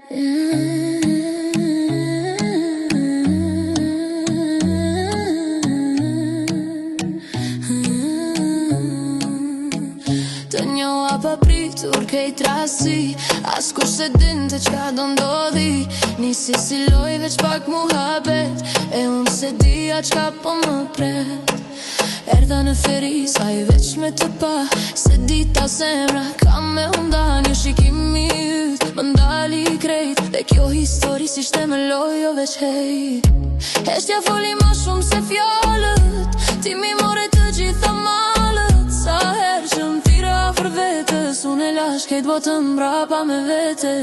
Të njoha pa pritur kejt rasti, as kush se dinte qka do ndodhi. Nisi si loj veç pak muhabet, e unë se dija qka po më pret. Erdha në feri, sa i veç me të pa, se dita zemra ka me unda. Një shikimi yt, më ndali krejt, dhe kjo histori si shte me loj o veç hejt. Heshtja foli ma shumë se fjallët, ti mi more të gjitha malët. Sa herë që më thire afër vetës, unë e lash kejt botën mbrapa me vete.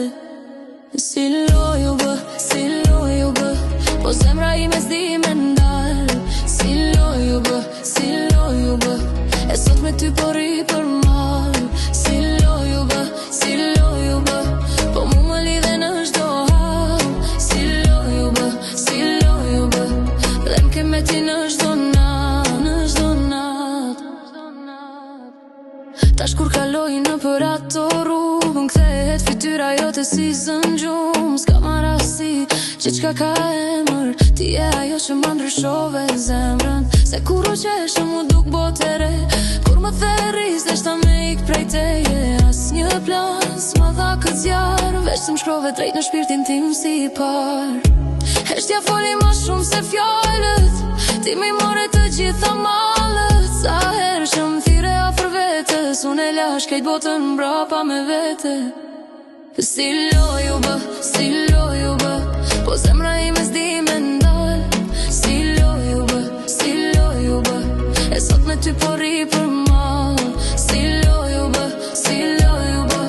Si loj u bë, si loj u bë, po zemra ime s'di me ndal. Si loj u bë, si loj u bë, e sot me ty po ri për mal. Si loj u bë, si loj u bë, po mu më lidhe në çdo hap. Si loj u bë, si loj u bë, dhe m'ke me ti në çdo nat, në çdo nat. Tash kur kaloj në për ato rrugë, m'kthehet fytyra jote si zëngjum. S'ka ma rasti që qka ka emër, ti e ajo që ma ndryshove zemrën. Se kur u qeshë mu duk botere, kur më theris dhe shta me ik prej teje. As një plan s'ma dha këtë zjarë, veç të më shkrove drejt në shpirtin tim si par. Heshtja foli ma shumë se fjallët, ti mi more të gjitha malët. Sa herë që më thire afër vetës, unë e lash kejt botën mbrapa me vete. Si loj u bë, si loj u bë, po zemra ime s'di me ndal. Si loj u bë, si loj u bë, e sot me ty po ri për mal. Si loj u bë, si loj u bë,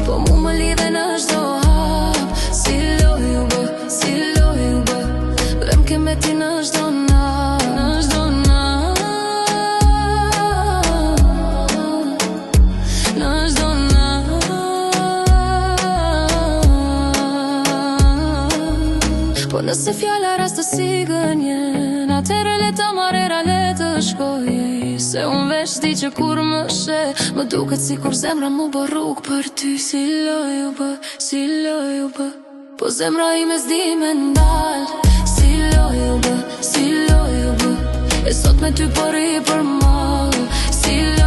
po mu më lidhe në çdo hap. Si loj u bë, si loj u bë, dhe m'ke me ti në çdo nat, në çdo nat, në çdo nat. Po nëse fjalla rastësi gënjen, atëre le të marrera le të shkojej. Se unë veç di që kur më she, më duket si kur zemra mu bë rrug për ty. Si loj u bë, si loj u bë, po zemra ime s'di me ndal. Si loj u bë, si loj u bë, e sot me ty po ri për mal. Si loj